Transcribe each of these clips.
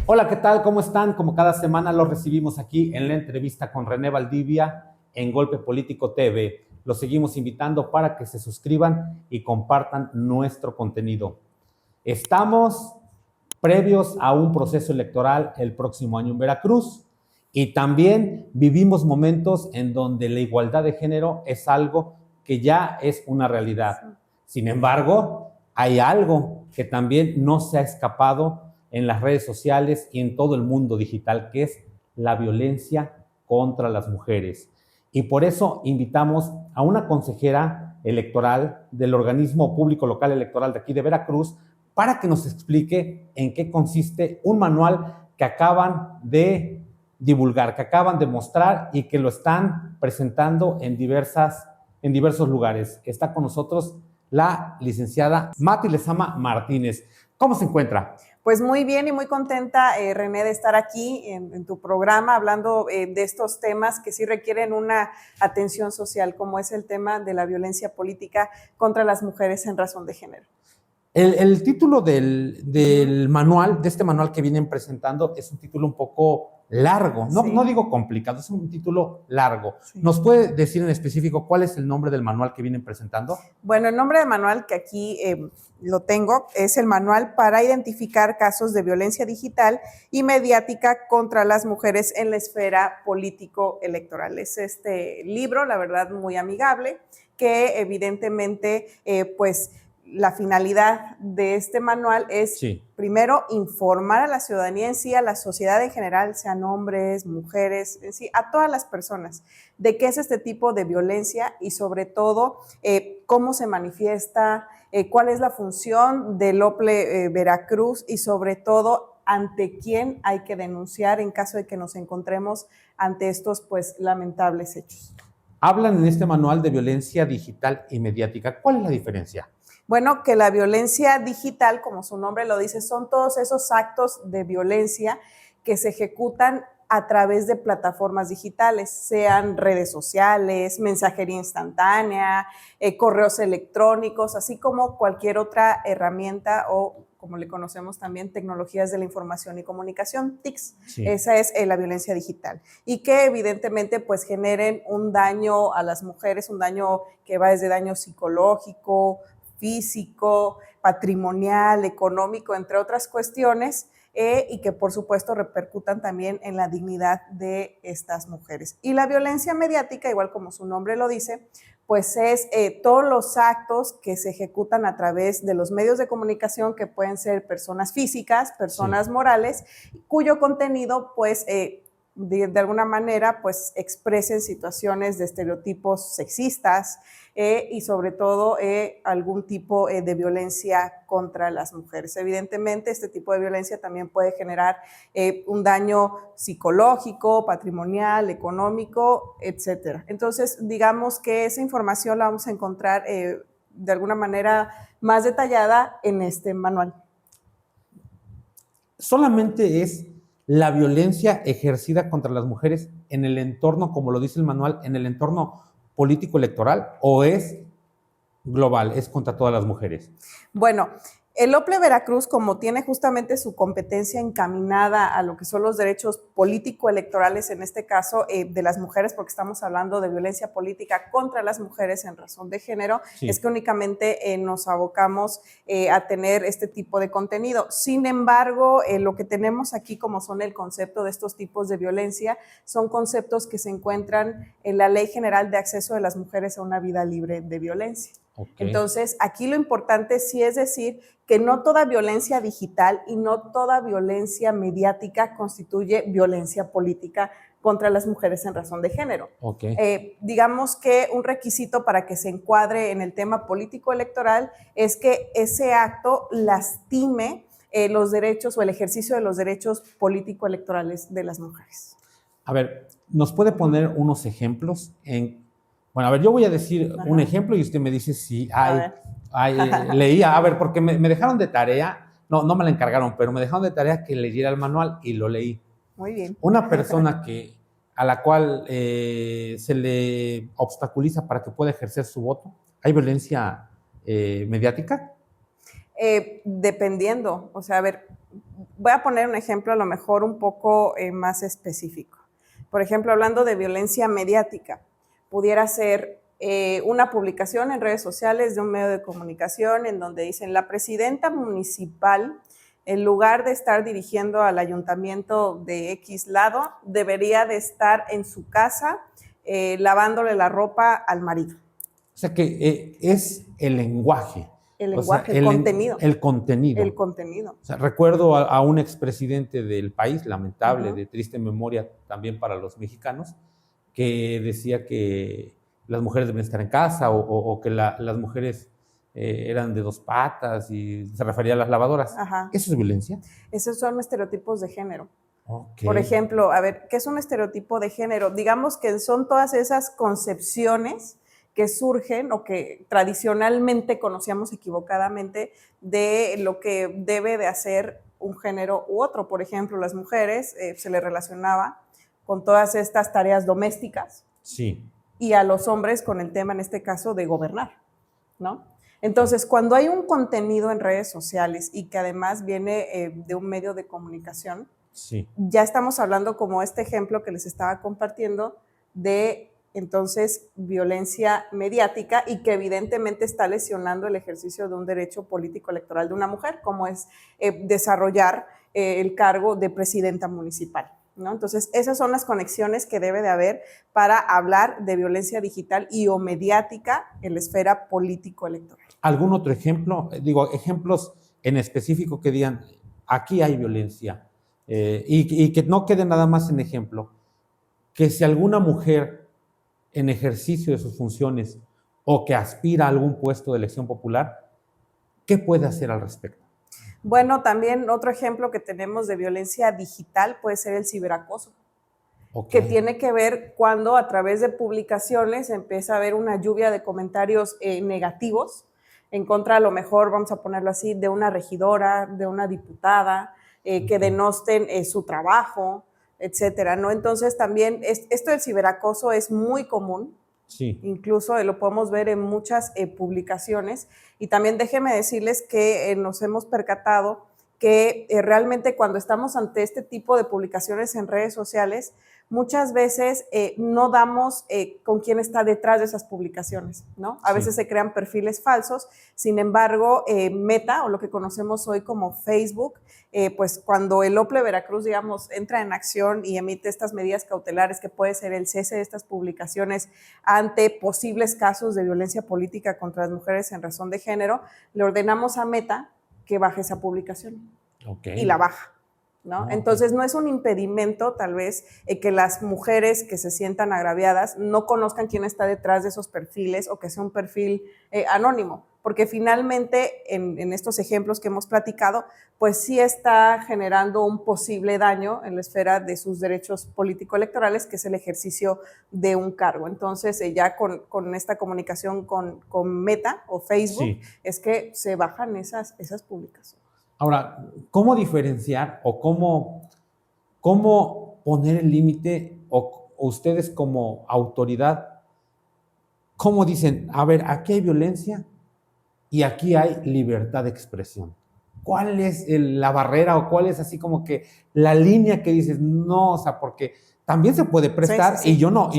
Hola, ¿qué tal? ¿Cómo están? Como cada semana los recibimos aquí en la entrevista con René Valdivia en Golpe Político TV. Los seguimos invitando para que se suscriban y compartan nuestro contenido. Estamos previos a un proceso electoral el próximo año en Veracruz y también vivimos momentos en donde la igualdad de género es algo que ya es una realidad. Sin embargo, hay algo que también no se ha escapado en las redes sociales y en todo el mundo digital, que es la violencia contra las mujeres. Y por eso invitamos a una consejera electoral del organismo público local electoral de aquí de Veracruz para que nos explique en qué consiste un manual que acaban de divulgar, que acaban de mostrar y que lo están presentando en diversos lugares. Está con nosotros la licenciada Mati Lezama Martínez. ¿Cómo se encuentra? Pues muy bien y muy contenta, René, de estar aquí en tu programa hablando de estos temas que sí requieren una atención social, como es el tema de la violencia política contra las mujeres en razón de género. El título del manual, de este manual que vienen presentando, es un título un poco largo. No, Sí. no digo complicado, es un título largo. Sí. ¿Nos puede decir en específico cuál es el nombre del manual que vienen presentando? Bueno, el nombre del manual que aquí lo tengo es el Manual para identificar casos de violencia digital y mediática contra las mujeres en la esfera político-electoral. Es este libro, la verdad, muy amigable, que evidentemente, pues, la finalidad de este manual es, primero, informar a la ciudadanía en sí, a la sociedad en general, sean hombres, mujeres, en sí, a todas las personas, de qué es este tipo de violencia y sobre todo cómo se manifiesta, cuál es la función del OPLE Veracruz y sobre todo ante quién hay que denunciar en caso de que nos encontremos ante estos pues lamentables hechos. Hablan en este manual de violencia digital y mediática. ¿Cuál es la diferencia? Bueno, que la violencia digital, como su nombre lo dice, son todos esos actos de violencia que se ejecutan a través de plataformas digitales, sean redes sociales, mensajería instantánea, correos electrónicos, así como cualquier otra herramienta o, como le conocemos también, tecnologías de la información y comunicación, TICs. Sí. Esa es la violencia digital. Y que evidentemente pues generen un daño a las mujeres, un daño que va desde daño psicológico, físico, patrimonial, económico, entre otras cuestiones, y que por supuesto repercutan también en la dignidad de estas mujeres. Y la violencia mediática, igual como su nombre lo dice, pues es todos los actos que se ejecutan a través de los medios de comunicación, que pueden ser personas físicas, personas morales, cuyo contenido pues de alguna manera pues expresen situaciones de estereotipos sexistas, y sobre todo algún tipo de violencia contra las mujeres. Evidentemente, este tipo de violencia también puede generar un daño psicológico, patrimonial, económico, etcétera. Entonces, digamos que esa información la vamos a encontrar de alguna manera más detallada en este manual. Solamente es la violencia ejercida contra las mujeres en el entorno, como lo dice el manual, en el entorno político electoral, o es global, es contra todas las mujeres? Bueno, el OPLE Veracruz, como tiene justamente su competencia encaminada a lo que son los derechos político-electorales, en este caso de las mujeres, porque estamos hablando de violencia política contra las mujeres en razón de género, es que únicamente nos abocamos a tener este tipo de contenido. Sin embargo, lo que tenemos aquí, como son el concepto de estos tipos de violencia, son conceptos que se encuentran en la Ley General de Acceso de las Mujeres a una Vida Libre de Violencia. Okay. Entonces, aquí lo importante sí es decir que no toda violencia digital y no toda violencia mediática constituye violencia política contra las mujeres en razón de género. Okay. Digamos que un requisito para que se encuadre en el tema político-electoral es que ese acto lastime los derechos o el ejercicio de los derechos político-electorales de las mujeres. A ver, ¿nos puede poner unos ejemplos Bueno, a ver, yo voy a decir un ejemplo y usted me dice si leía, a ver, porque me dejaron de tarea, no me la encargaron, pero me dejaron de tarea que leyera el manual y lo leí. Muy bien. Una persona a la cual se le obstaculiza para que pueda ejercer su voto, ¿hay violencia mediática? Dependiendo, o sea, a ver, Voy a poner un ejemplo a lo mejor un poco más específico. Por ejemplo, hablando de violencia mediática, pudiera ser una publicación en redes sociales de un medio de comunicación en donde dicen la presidenta municipal, en lugar de estar dirigiendo al ayuntamiento de X lado, debería de estar en su casa lavándole la ropa al marido. O sea que es el lenguaje. El O sea, lenguaje, el contenido. El contenido. El contenido. O sea, recuerdo a un expresidente del país, lamentable, de triste memoria también para los mexicanos, que decía que las mujeres deben estar en casa o que las mujeres eran de dos patas y se refería a las lavadoras. Ajá. ¿Eso es violencia? Esos son estereotipos de género. Okay. Por ejemplo, a ver, ¿qué es un estereotipo de género? Digamos que son todas esas concepciones que surgen o que tradicionalmente conocíamos equivocadamente de lo que debe de hacer un género u otro. Por ejemplo, las mujeres se les relacionaba con todas estas tareas domésticas. Sí. Y a los hombres con el tema, en este caso, de gobernar, ¿no? Entonces, cuando hay un contenido en redes sociales y que además viene de un medio de comunicación, sí, ya estamos hablando como este ejemplo que les estaba compartiendo de entonces violencia mediática y que evidentemente está lesionando el ejercicio de un derecho político electoral de una mujer, como es desarrollar el cargo de presidenta municipal, ¿no? Entonces, esas son las conexiones que debe de haber para hablar de violencia digital y o mediática en la esfera político-electoral. ¿Algún otro ejemplo? Digo, ejemplos en específico que digan, aquí hay violencia, y que no quede nada más en ejemplo, que si alguna mujer en ejercicio de sus funciones o que aspira a algún puesto de elección popular, ¿qué puede hacer al respecto? Bueno, también otro ejemplo que tenemos de violencia digital puede ser el ciberacoso, que tiene que ver cuando a través de publicaciones empieza a haber una lluvia de comentarios negativos en contra, a lo mejor, vamos a ponerlo así, de una regidora, de una diputada, que denosten su trabajo, etcétera, ¿no? Entonces también esto del ciberacoso es muy común. Sí. Incluso lo podemos ver en muchas publicaciones. Y también déjenme decirles que nos hemos percatado que realmente cuando estamos ante este tipo de publicaciones en redes sociales, muchas veces no damos con quién está detrás de esas publicaciones, ¿no? A veces se crean perfiles falsos. Sin embargo, Meta, o lo que conocemos hoy como Facebook, pues cuando el OPLE Veracruz, digamos, entra en acción y emite estas medidas cautelares, que puede ser el cese de estas publicaciones ante posibles casos de violencia política contra las mujeres en razón de género, le ordenamos a Meta que baje esa publicación. Y la baja, ¿no? Entonces, no es un impedimento, tal vez, que las mujeres que se sientan agraviadas no conozcan quién está detrás de esos perfiles o que sea un perfil anónimo, porque finalmente, en estos ejemplos que hemos platicado, pues sí está generando un posible daño en la esfera de sus derechos político-electorales, que es el ejercicio de un cargo. Entonces, ya con esta comunicación con Meta o Facebook, es que se bajan esas publicaciones. Ahora, ¿cómo diferenciar o cómo poner el límite o ustedes como autoridad, cómo dicen, a ver, aquí hay violencia y aquí hay libertad de expresión? ¿Cuál es la barrera o cuál es así como que la línea que dices, no, o sea, porque también se puede prestar, y yo no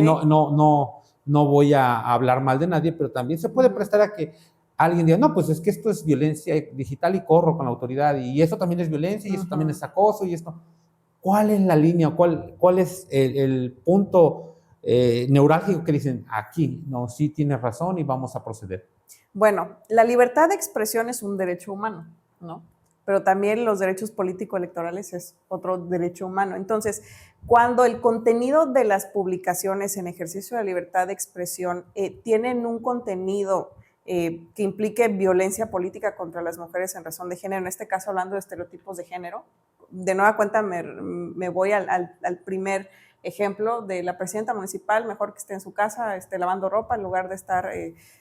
voy a hablar mal de nadie, pero también se puede prestar a que alguien diga, no, pues es que esto es violencia digital y corro con la autoridad, y eso también es violencia, y eso también es acoso, y esto. ¿Cuál es la línea? ¿Cuál es el punto neurálgico que dicen, aquí, no, sí tienes razón y vamos a proceder? Bueno, la libertad de expresión es un derecho humano, ¿no? Pero también los derechos político-electorales es otro derecho humano. Entonces, cuando el contenido de las publicaciones en ejercicio de la libertad de expresión tienen un contenido que implique violencia política contra las mujeres en razón de género, en este caso hablando de estereotipos de género, de nueva cuenta me voy al primer ejemplo de la presidenta municipal, mejor que esté en su casa lavando ropa en lugar de estar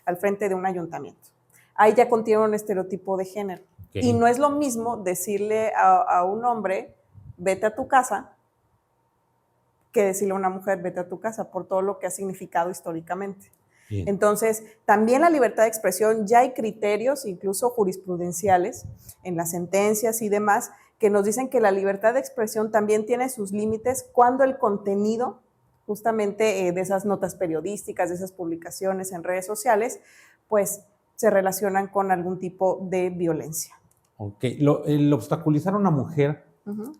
al frente de un ayuntamiento. Ahí ya contiene un estereotipo de género. Y no es lo mismo decirle a un hombre, vete a tu casa, que decirle a una mujer, vete a tu casa, por todo lo que ha significado históricamente. Bien. Entonces, también la libertad de expresión, ya hay criterios, incluso jurisprudenciales, en las sentencias y demás, que nos dicen que la libertad de expresión también tiene sus límites cuando el contenido, justamente de esas notas periodísticas, de esas publicaciones en redes sociales, pues se relacionan con algún tipo de violencia. Ok. El obstaculizar a una mujer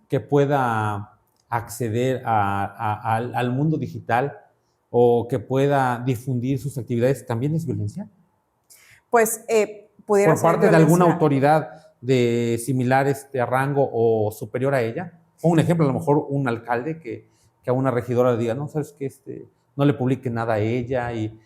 que pueda acceder al mundo digital o que pueda difundir sus actividades, ¿también es violencia? Pues pudiera Por ser parte de alguna violencia. autoridad de similar rango o superior a ella. O un ejemplo, a lo mejor un alcalde que a una regidora le diga, no, sabes que no le publique nada a ella y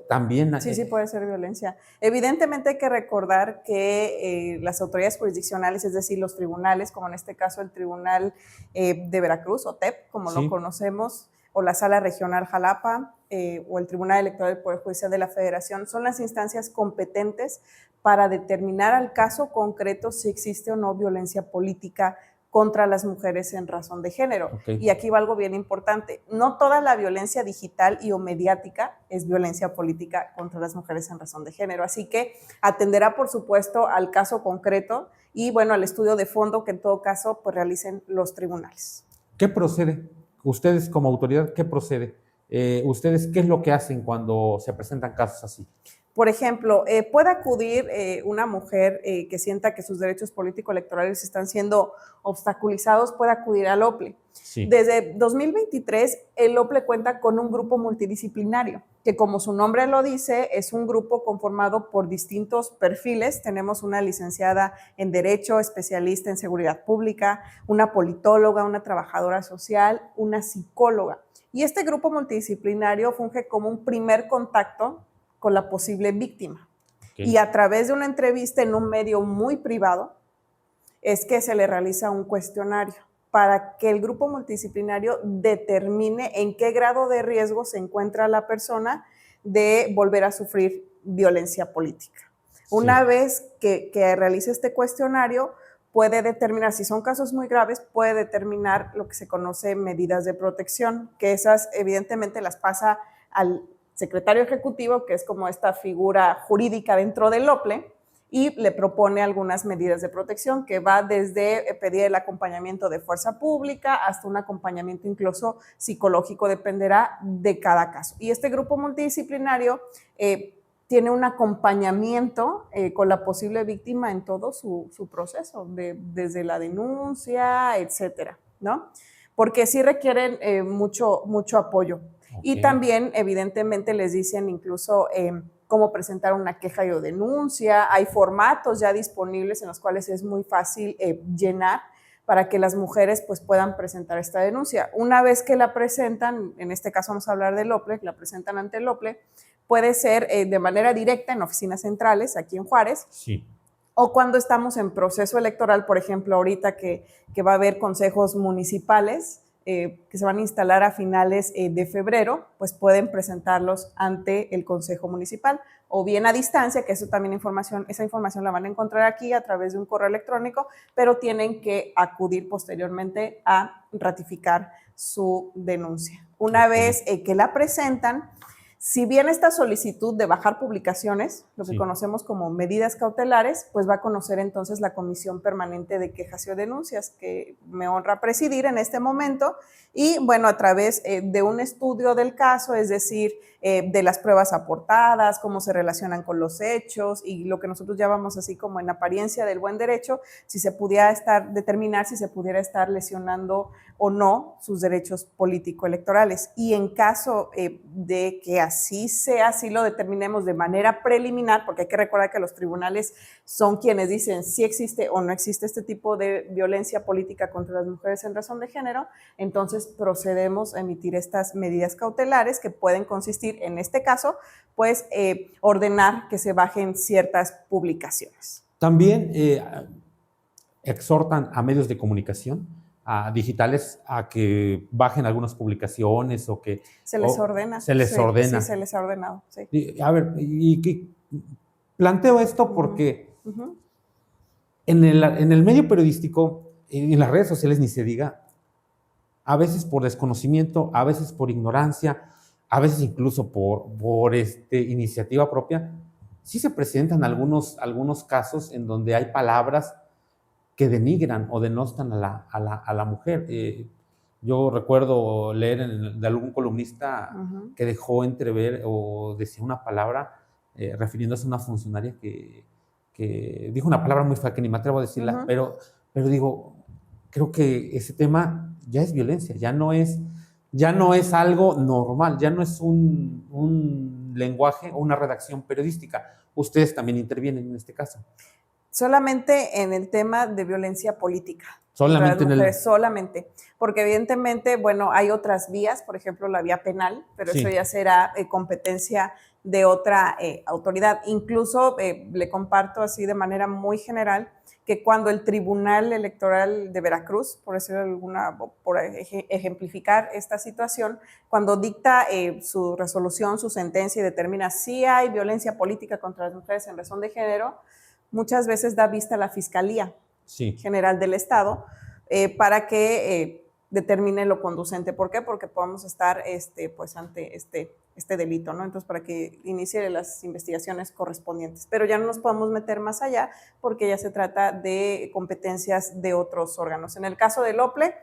también... Sí, sí puede ser violencia. Evidentemente hay que recordar que las autoridades jurisdiccionales, es decir, los tribunales, como en este caso el Tribunal de Veracruz, o TEP, como Sí. lo conocemos, o la Sala Regional Jalapa, o el Tribunal Electoral del Poder Judicial de la Federación, son las instancias competentes para determinar al caso concreto si existe o no violencia política contra las mujeres en razón de género. Okay. Y aquí va algo bien importante. No toda la violencia digital y o mediática es violencia política contra las mujeres en razón de género. Así que atenderá, por supuesto, al caso concreto y, bueno, al estudio de fondo que en todo caso pues realicen los tribunales. ¿Qué procede? Ustedes como autoridad, ¿qué procede? ¿Ustedes qué es lo que hacen cuando se presentan casos así? Por ejemplo, puede acudir una mujer que sienta que sus derechos político-electorales están siendo obstaculizados, puede acudir al OPLE. Sí. Desde 2023, el OPLE cuenta con un grupo multidisciplinario, que como su nombre lo dice, es un grupo conformado por distintos perfiles. Tenemos una licenciada en Derecho, especialista en Seguridad Pública, una politóloga, una trabajadora social, una psicóloga. Y este grupo multidisciplinario funge como un primer contacto con la posible víctima. Okay. Y a través de una entrevista en un medio muy privado es que se le realiza un cuestionario para que el grupo multidisciplinario determine en qué grado de riesgo se encuentra la persona de volver a sufrir violencia política. Sí. Una vez que realice este cuestionario, puede determinar, si son casos muy graves, puede determinar lo que se conoce medidas de protección, que esas evidentemente las pasa al secretario ejecutivo, que es como esta figura jurídica dentro del OPLE, y le propone algunas medidas de protección que va desde pedir el acompañamiento de fuerza pública hasta un acompañamiento incluso psicológico, dependerá de cada caso. Y este grupo multidisciplinario tiene un acompañamiento con la posible víctima en todo su proceso, desde la denuncia, etcétera, ¿no? Porque sí requieren mucho apoyo. Okay. Y también, evidentemente, les dicen incluso cómo presentar una queja o denuncia. Hay formatos ya disponibles en los cuales es muy fácil llenar para que las mujeres pues, puedan presentar esta denuncia. Una vez que la presentan, en este caso vamos a hablar del OPLE, que la presentan ante el OPLE, puede ser de manera directa en oficinas centrales, aquí en Juárez. Sí. O cuando estamos en proceso electoral, por ejemplo, ahorita que va a haber consejos municipales, que se van a instalar a finales de febrero, pues pueden presentarlos ante el Consejo Municipal o bien a distancia, que eso también esa información la van a encontrar aquí a través de un correo electrónico, pero tienen que acudir posteriormente a ratificar su denuncia. Una vez que la presentan, si bien esta solicitud de bajar publicaciones, lo que conocemos como medidas cautelares, pues va a conocer entonces la Comisión Permanente de Quejas y Denuncias, que me honra presidir en este momento, y bueno, a través de un estudio del caso, es decir, de las pruebas aportadas, cómo se relacionan con los hechos y lo que nosotros llamamos así como en apariencia del buen derecho, si se pudiera determinar si se pudiera estar lesionando o no sus derechos político-electorales. Y en caso de que así sea, así lo determinemos de manera preliminar, porque hay que recordar que los tribunales son quienes dicen si existe o no existe este tipo de violencia política contra las mujeres en razón de género, entonces procedemos a emitir estas medidas cautelares que pueden consistir, en este caso, pues ordenar que se bajen ciertas publicaciones. También exhortan a medios de comunicación, a digitales, a que bajen algunas publicaciones o que... Se les ordena. Se les ordena. Sí, se les ha ordenado, sí. A ver, planteo esto porque en el medio periodístico, en las redes sociales ni se diga, a veces por desconocimiento, a veces por ignorancia, a veces incluso por iniciativa propia, sí se presentan algunos casos en donde hay palabras que denigran o denostan a la mujer. Yo recuerdo leer de algún columnista que dejó entrever o decía una palabra refiriéndose a una funcionaria que dijo una palabra muy fea que ni me atrevo a decirla, pero digo, creo que ese tema ya es violencia, ya no es algo normal, ya no es un lenguaje o una redacción periodística. Ustedes también intervienen en este caso. Solamente en el tema de violencia política. Solamente en el... Solamente, porque evidentemente, bueno, hay otras vías, por ejemplo, la vía penal, pero sí, eso ya será competencia de otra autoridad. Incluso le comparto así de manera muy general que cuando el Tribunal Electoral de Veracruz, por decirlo alguna, por ejemplificar esta situación, cuando dicta su resolución, su sentencia y determina si hay violencia política contra las mujeres en razón de género, muchas veces da vista a la Fiscalía General del Estado para que determine lo conducente. ¿Por qué? Porque podemos estar pues ante este delito, ¿no? Entonces, para que inicie las investigaciones correspondientes. Pero ya no nos podemos meter más allá porque ya se trata de competencias de otros órganos. En el caso del OPLE,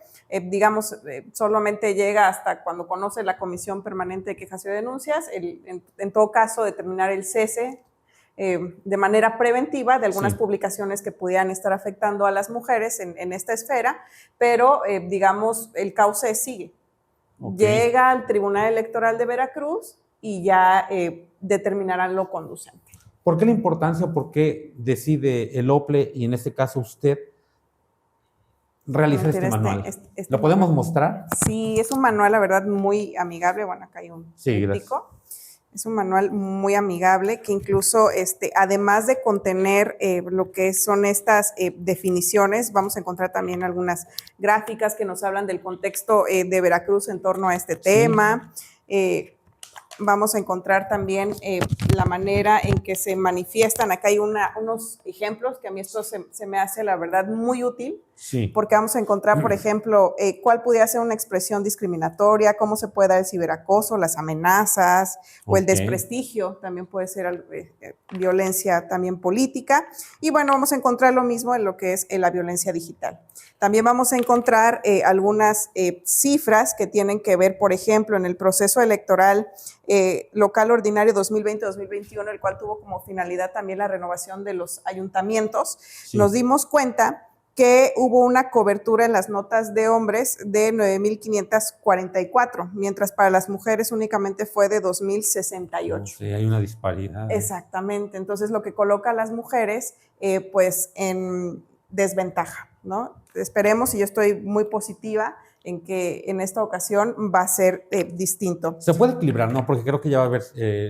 digamos, solamente llega hasta cuando conoce la Comisión Permanente de Quejas y Denuncias, en todo caso, determinar el cese de manera preventiva de algunas publicaciones que pudieran estar afectando a las mujeres en esta esfera, pero digamos, el cauce sigue. Llega al Tribunal Electoral de Veracruz y ya determinarán lo conducente. ¿Por qué la importancia? ¿Por qué decide el OPLE y en este caso usted realizar este manual? ¿Lo podemos mostrar? Sí, es un manual, la verdad, muy amigable. Bueno, acá hay un pico. Es un manual muy amigable que incluso, además de contener lo que son estas definiciones, vamos a encontrar también algunas gráficas que nos hablan del contexto de Veracruz en torno a este tema. Vamos a encontrar también la manera en que se manifiestan. Acá hay unos ejemplos que a mí esto se me hace, la verdad, muy útil, porque vamos a encontrar, por ejemplo, cuál pudiera ser una expresión discriminatoria, cómo se puede dar el ciberacoso, las amenazas o el desprestigio, también puede ser violencia también política. Y bueno, vamos a encontrar lo mismo en lo que es la violencia digital. También vamos a encontrar algunas cifras que tienen que ver, por ejemplo, en el proceso electoral local ordinario 2020-2021, el cual tuvo como finalidad también la renovación de los ayuntamientos. Nos dimos cuenta que hubo una cobertura en las notas de hombres de 9,544, mientras para las mujeres únicamente fue de 2,068. Sí, hay una disparidad. Exactamente, entonces lo que coloca a las mujeres pues en desventaja, ¿no? Esperemos, y yo estoy muy positiva en que en esta ocasión va a ser distinto. Se puede equilibrar, ¿no? Porque creo que ya va a haber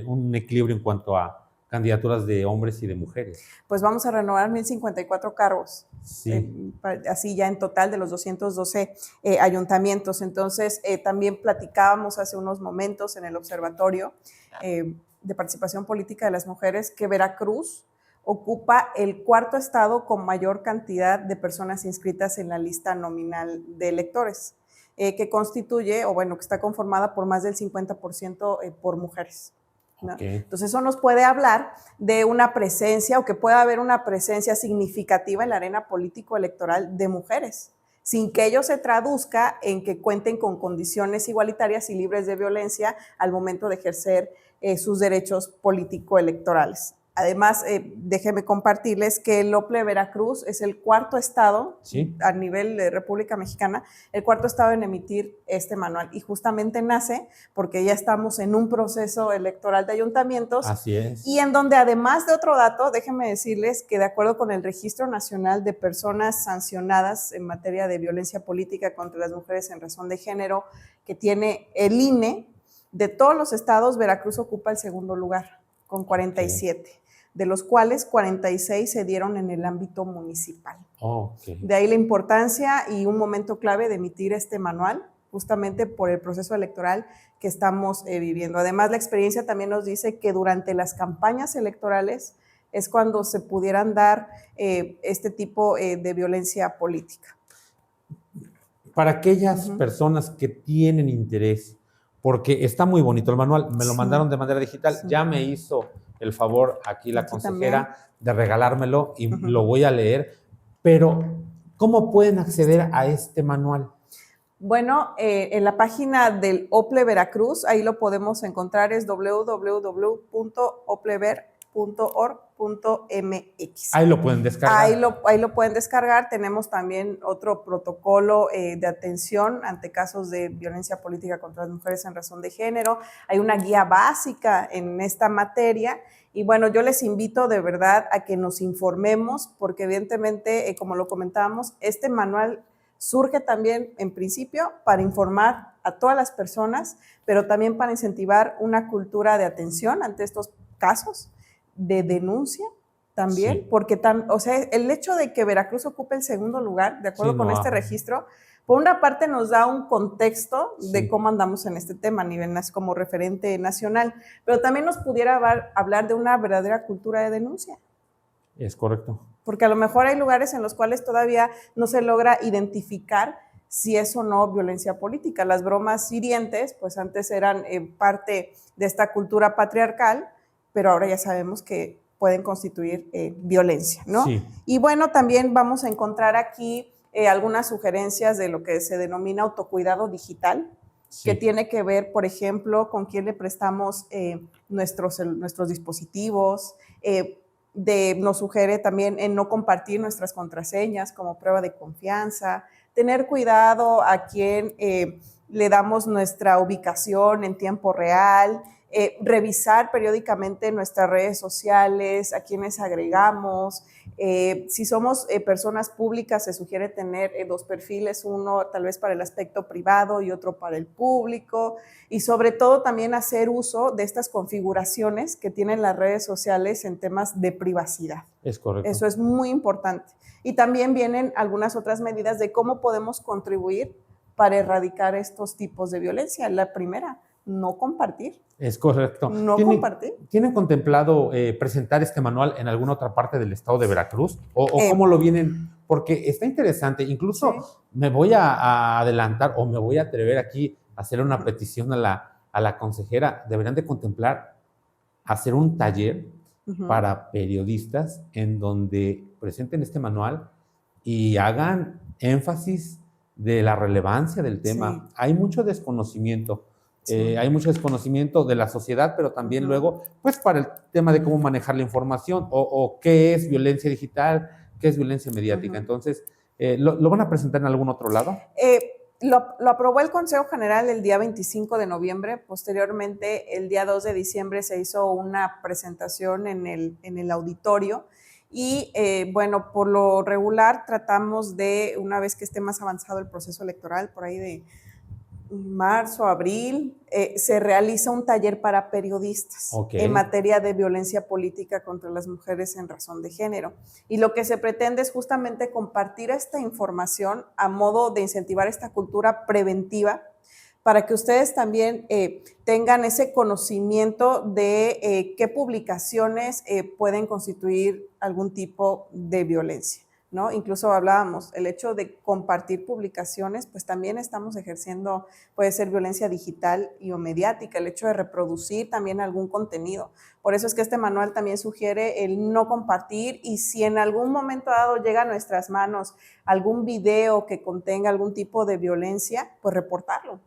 un equilibrio en cuanto a candidaturas de hombres y de mujeres. Pues vamos a renovar 1,054 cargos, así ya en total de los 212 ayuntamientos. Entonces, también platicábamos hace unos momentos en el Observatorio de Participación Política de las Mujeres que Veracruz ocupa el cuarto estado con mayor cantidad de personas inscritas en la lista nominal de electores, que constituye, o bueno, que está conformada por más del 50% por mujeres, ¿no? Entonces eso nos puede hablar de una presencia, o que pueda haber una presencia significativa en la arena político-electoral de mujeres, sin que ello se traduzca en que cuenten con condiciones igualitarias y libres de violencia al momento de ejercer sus derechos político-electorales. Además, déjenme compartirles que el OPLE Veracruz es el cuarto estado a nivel de República Mexicana, el cuarto estado en emitir este manual, y justamente nace porque ya estamos en un proceso electoral de ayuntamientos. Así es. Y en donde, además de otro dato, déjenme decirles que de acuerdo con el Registro Nacional de Personas Sancionadas en materia de violencia política contra las mujeres en razón de género que tiene el INE, de todos los estados, Veracruz ocupa el segundo lugar con 47. De los cuales 46 se dieron en el ámbito municipal. De ahí la importancia y un momento clave de emitir este manual, justamente por el proceso electoral que estamos viviendo. Además, la experiencia también nos dice que durante las campañas electorales es cuando se pudieran dar este tipo de violencia política. Para aquellas personas que tienen interés porque está muy bonito el manual. Me lo Sí. mandaron de manera digital. Sí. Ya me hizo el favor aquí la Aquí consejera también. de regalármelo y Ujú. lo voy a leer. Pero, ¿cómo pueden acceder a este manual? Bueno, en la página del OPLE Veracruz, ahí lo podemos encontrar, es www.oplever.org.mx. Ahí lo pueden descargar. Ahí lo pueden descargar. Tenemos también otro protocolo de atención ante casos de violencia política contra las mujeres en razón de género. Hay una guía básica en esta materia. Y bueno, yo les invito de verdad a que nos informemos, porque evidentemente, como lo comentábamos, este manual surge también en principio para informar a todas las personas, pero también para incentivar una cultura de atención ante estos casos, de denuncia también, Sí. porque o sea, el hecho de que Veracruz ocupe el segundo lugar, de acuerdo Sí, con no, este registro, por una parte nos da un contexto de Sí. cómo andamos en este tema a nivel como referente nacional, pero también nos pudiera hablar de una verdadera cultura de denuncia. Es correcto. Porque a lo mejor hay lugares en los cuales todavía no se logra identificar si es o no violencia política. Las bromas hirientes, pues antes eran parte de esta cultura patriarcal, pero ahora ya sabemos que pueden constituir violencia, ¿no? Sí. Y bueno, también vamos a encontrar aquí algunas sugerencias de lo que se denomina autocuidado digital, Sí. que tiene que ver, por ejemplo, con quién le prestamos nuestros dispositivos, nos sugiere también en no compartir nuestras contraseñas como prueba de confianza, tener cuidado a quién le damos nuestra ubicación en tiempo real, revisar periódicamente nuestras redes sociales, a quienes agregamos. Si somos personas públicas, se sugiere tener dos perfiles, uno tal vez para el aspecto privado y otro para el público, y sobre todo también hacer uso de estas configuraciones que tienen las redes sociales en temas de privacidad. Es correcto. Eso es muy importante. Y también vienen algunas otras medidas de cómo podemos contribuir para erradicar estos tipos de violencia. La primera, no compartir. Es correcto. No compartir. ¿Tienen contemplado presentar este manual en alguna otra parte del estado de Veracruz? ¿O cómo lo vienen? Porque está interesante. Incluso Sí. me voy a adelantar o me voy a atrever aquí a hacer una petición a la consejera. Deberían de contemplar hacer un taller para periodistas en donde presenten este manual y hagan énfasis de la relevancia del tema. Sí. Hay mucho desconocimiento. Sí. Hay mucho desconocimiento de la sociedad, pero también luego, pues para el tema de cómo manejar la información o qué es violencia digital, qué es violencia mediática. Entonces, ¿lo van a presentar en algún otro lado? Lo aprobó el Consejo General el día 25 de noviembre. Posteriormente, el día 2 de diciembre se hizo una presentación en el auditorio. Y bueno, por lo regular tratamos de, una vez que esté más avanzado el proceso electoral, por ahí de marzo, abril, se realiza un taller para periodistas en materia de violencia política contra las mujeres en razón de género. Y lo que se pretende es justamente compartir esta información a modo de incentivar esta cultura preventiva para que ustedes también tengan ese conocimiento de qué publicaciones pueden constituir algún tipo de violencia, ¿no? Incluso hablábamos, el hecho de compartir publicaciones, pues también estamos ejerciendo, puede ser violencia digital o mediática, el hecho de reproducir también algún contenido. Por eso es que este manual también sugiere el no compartir, y si en algún momento dado llega a nuestras manos algún video que contenga algún tipo de violencia, pues reportarlo.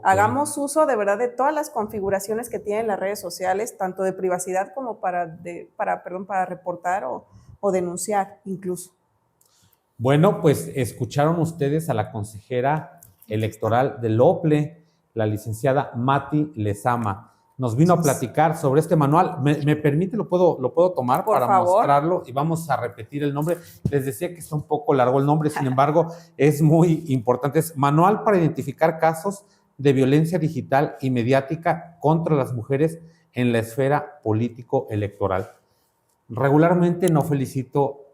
Hagamos uso de verdad de todas las configuraciones que tienen las redes sociales, tanto de privacidad como para reportar o denunciar incluso. Bueno, pues escucharon ustedes a la consejera electoral del OPLE, la licenciada Mati Lezama. Nos vino a platicar sobre este manual. ¿Me permite? ¿Lo puedo tomar para mostrarlo? Y vamos a repetir el nombre. Les decía que está un poco largo el nombre, sin embargo, es muy importante. Es Manual para identificar casos de violencia digital y mediática contra las mujeres en la esfera político-electoral. Regularmente no felicito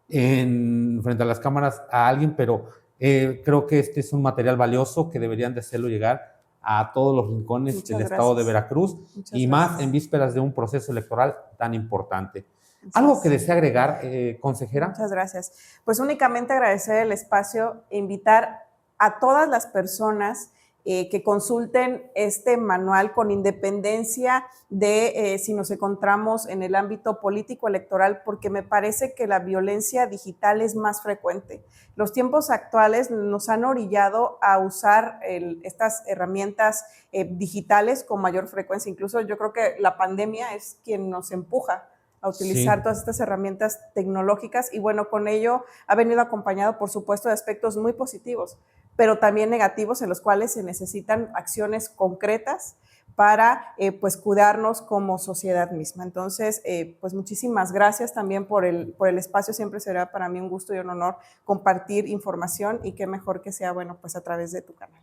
frente a las cámaras a alguien, pero creo que este es un material valioso que deberían de hacerlo llegar a todos los rincones del estado de Veracruz y más en vísperas de un proceso electoral tan importante. ¿Algo que desea agregar, consejera? Muchas gracias. Pues únicamente agradecer el espacio e invitar a todas las personas que consulten este manual con independencia de si nos encontramos en el ámbito político electoral, porque me parece que la violencia digital es más frecuente. Los tiempos actuales nos han orillado a usar estas herramientas digitales con mayor frecuencia. Incluso yo creo que la pandemia es quien nos empuja a utilizar todas estas herramientas tecnológicas, y bueno, con ello ha venido acompañado, por supuesto, de aspectos muy positivos, pero también negativos, en los cuales se necesitan acciones concretas para pues cuidarnos como sociedad misma. Entonces, pues muchísimas gracias también por el espacio. Siempre será para mí un gusto y un honor compartir información, y qué mejor que sea, bueno, pues a través de tu canal.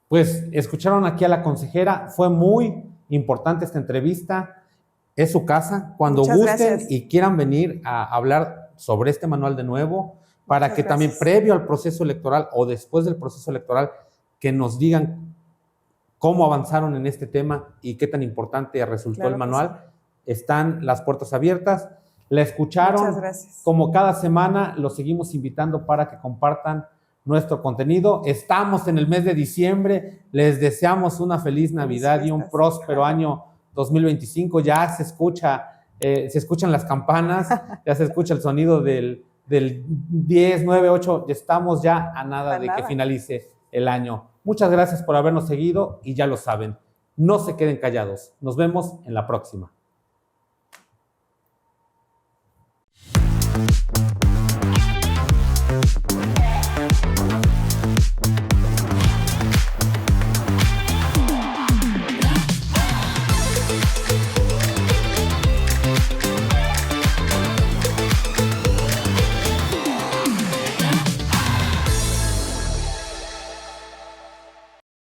Pues escucharon aquí a la consejera, fue muy importante esta entrevista. Es su casa, cuando Muchas gusten gracias. y quieran venir a hablar sobre este manual de nuevo, para Muchas que también gracias. previo al proceso electoral o después del proceso electoral, que nos digan cómo avanzaron en este tema y qué tan importante resultó Claro el que manual. sí. Están las puertas abiertas. La escucharon. Muchas gracias. Como cada semana, los seguimos invitando para que compartan nuestro contenido. Estamos en el mes de diciembre. Les deseamos una feliz Navidad y un próspero año 2025. Ya se escuchan las campanas, ya se escucha el sonido del 10, 9, 8. Estamos ya a nada de que finalice el año. Muchas gracias por habernos seguido, y ya lo saben, no se queden callados. Nos vemos en la próxima.